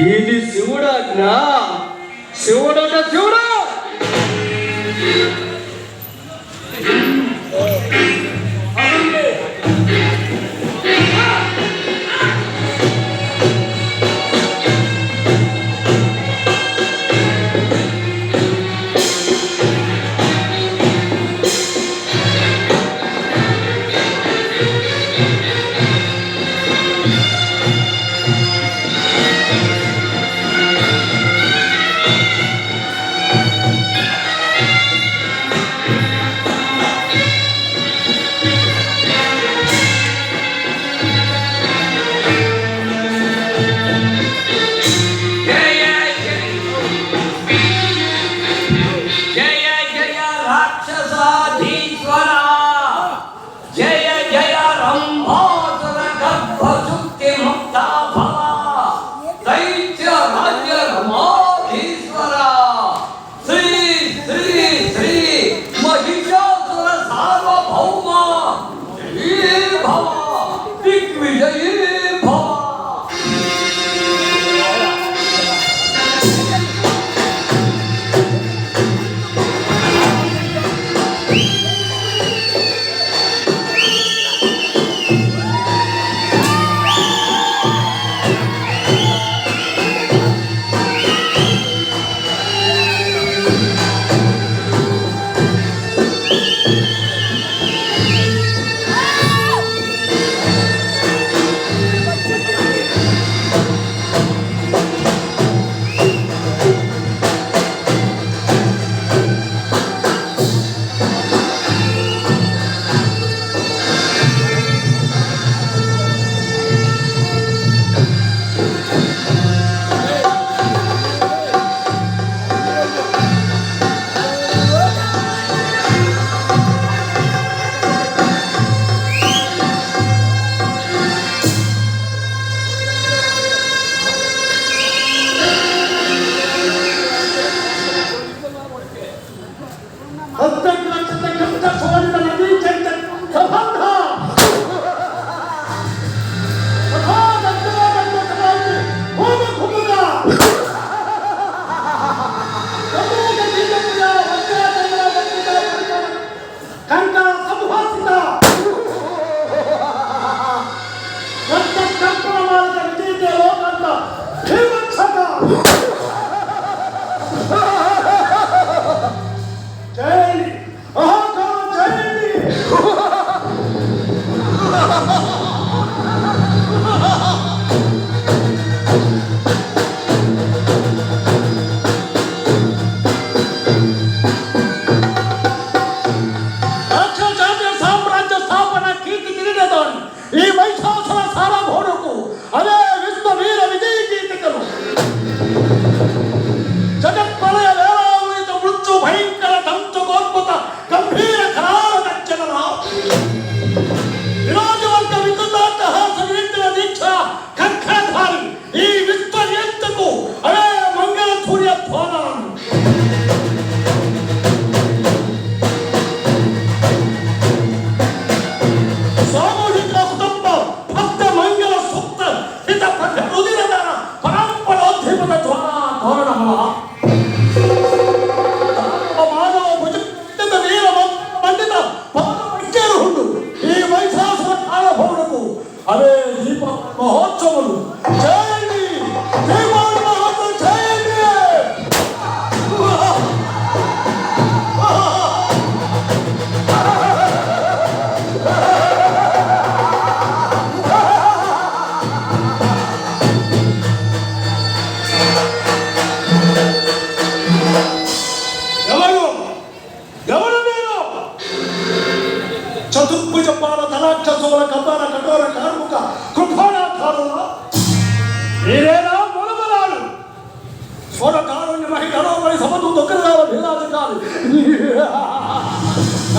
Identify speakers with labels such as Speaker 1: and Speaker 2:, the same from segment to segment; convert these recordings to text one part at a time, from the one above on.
Speaker 1: ఇది శివుడాజ్ఞ. శివుడట శివుడు.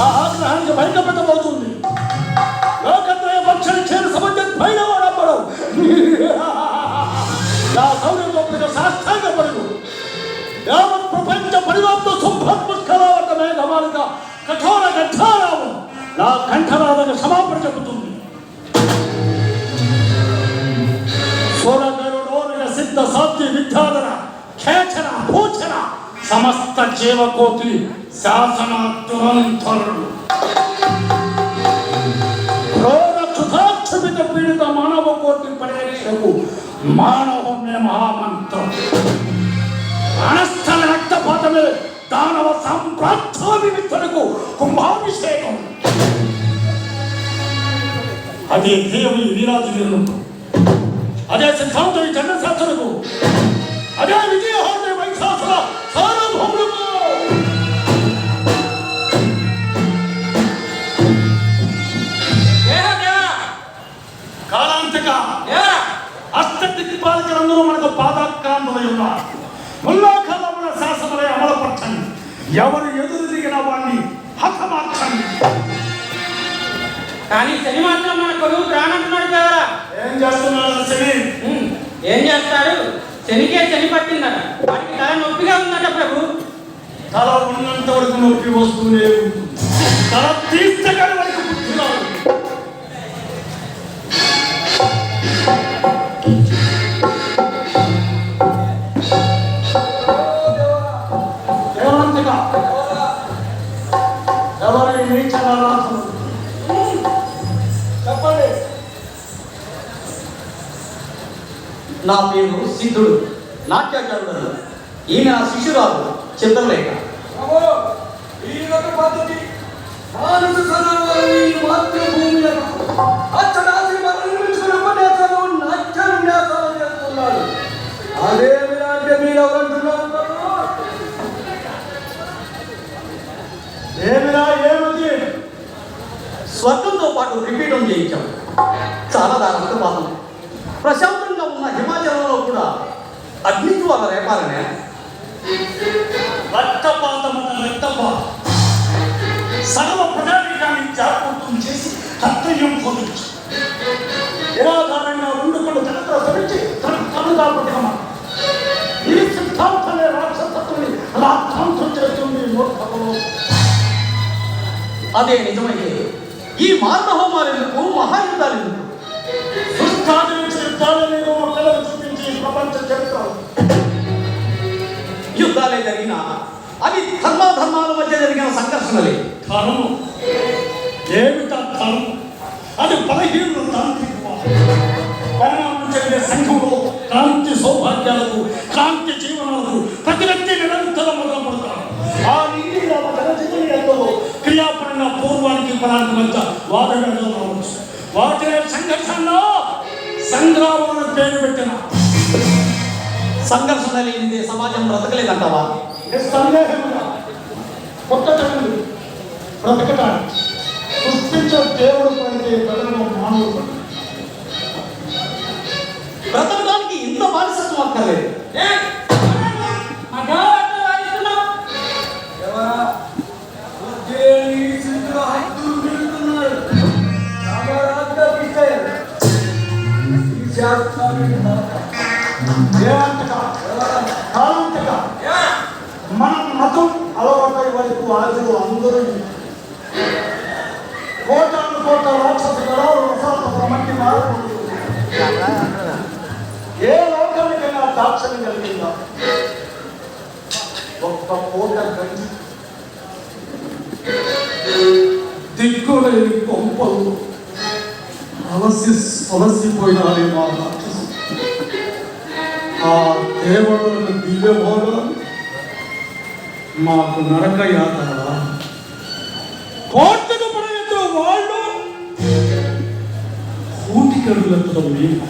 Speaker 2: ఆగ్రహానికి బయటపెట్టబోతుంది. లోకత్రయ పక్షులు చేరు సముద్రం పైన వాడబ్బడం నా సౌర్యంలో సాష్టాంగ పడుగు యావత్ ప్రపంచ పరివర్త శుభ్రపుష్కరావత మేఘమాలిక చెబుతుంది. స్వరగరుడోరగ సిద్ధ సాధ్య విద్యాధర ఖేచర భూచర సమస్త జీవకోటి శాసన దురంధరుడు క్షుధాక్షుభిత పీడిత మానవ కోటి పరిరక్షకు మానవమే మహామంత్రం. రణస్థల రక్తపాతమే దానవ సామ్రాజ్యాభివృద్ధులకు కుంభాభిషేకం. అదే దేవి వీరాజు, అదే సిద్ధాంతం జన్మశాస్త్రకు, అదే విజయహార వైశాసుల సార్వభౌములకు. కాలాంతక అష్టదిక్పాలకులందరూ మనకు పాదాక్రాంతులై ఉన్నారు. ముల్లాఖాలముల శాసనలే అమలుపరచండి. ఎవరు ఎదురు దిగిన వాడిని హతమార్చండి.
Speaker 3: కానీ శని మాత్రం మన కొడుకు రానంటున్నాడు కదా.
Speaker 2: ఏం చేస్తున్నాడు శని?
Speaker 3: ఏం చేస్తాడు? శనికే శని పట్టిందట. వాడికి తల నొప్పిగా ఉందట ప్రభు.
Speaker 2: తల ఉన్నంత వరకు నొప్పి వస్తూనే ఉంటుంది. తల తీస్తే కానీ వాడికి బుద్ధి రాదు. ఎవరి నీచరాసులు చెప్పండి.
Speaker 1: నా పేరు సిద్ధుడు, నాట్యాచారుడు. ఈమె నా శిష్యురాలు చిత్రలేఖ. పద్ధతి మానస సరోవరి మాతృభూమిలో అచ్చడాసి మరణించుకుని ఉపన్యాసాలు నాట్యాన్యాసాలు చేస్తున్నాడు. అదేమి అంటే మీరు ఎవరంటున్నారు?
Speaker 2: ఏమిరా ఏమిటి?
Speaker 1: స్వర్గంతో పాటు రిపీటం చేయించాం. చాలా రక్తపాతం. ప్రశాంతంగా ఉన్న హిమాచలంలో కూడా అగ్నిజ్వాల రేపాలనే.
Speaker 2: రక్తపాతం సర్వ ప్రజానీకాన్ని జాగృతం చేసి కర్తవ్యం పొందొచ్చు. నిరాధారంగా ఉండుకొని చరిత్ర సరించి తన తనుగా పుట్టినమా ఈ సిద్ధాంతమే రాక్షసత్వాన్ని రాద్ధాంతం చేస్తుంది. మూర్ఖతలో
Speaker 1: అదే నిజమైతే ఈ మారణహోమాలు ఎందుకు, మహాయుద్ధాలు ఎందుకు?
Speaker 2: దుష్టాదించి యుద్ధాలని మొక్కలను చూపించి ప్రపంచ చరిత్ర
Speaker 1: యుద్ధాలే జరిగినా అవి ధర్మాల మధ్య జరిగిన సంఘర్షణలే.
Speaker 2: ధర్మం ఏమిటా ధర్మం? అది బలహీనులు పరిణామం చెందే సంఘంలో క్రాంతి సౌభాగ్యాలకు, క్రాంతి జీవనాలకు ప్రతి వ్యక్తి నిరంతరం మొదలుపడతారు. ఆ నీళ్ళలో క్రియాపరంగా పూర్వానికి పరానికి మధ్య వాదనలు రావచ్చు. వాటినే సంఘర్షణలో సంగ్రామాలను పేరు పెట్టిన.
Speaker 1: సంఘర్షణ లేనిదే సమాజం బ్రతకలేదంటావా?
Speaker 2: నిస్సందేహంగా పుట్టటం బ్రతకటానికి సృష్టించే దేవుడు పడితే ప్రజలు మానవుడు
Speaker 1: బ్రతకడానికి ఇంత బానిసత్వం అక్కర్లేదు.
Speaker 2: మన మతం అలవాటై వరకు ఆజులు అందరూ కోటాను కోట రాక్షస మట్టి ఏ లోకానికైనా దాక్షణ కలిగిందా? ఒక్క కోట గంజి దిక్కులేని కొంపలు అలసిపోయినారే మా రాక్షసు. ఆ దేవుడులకు దివ్యభోగం మాకు నరక యాతన. కోటకు పడేందుకు వాళ్ళు కూటికడులతో మేము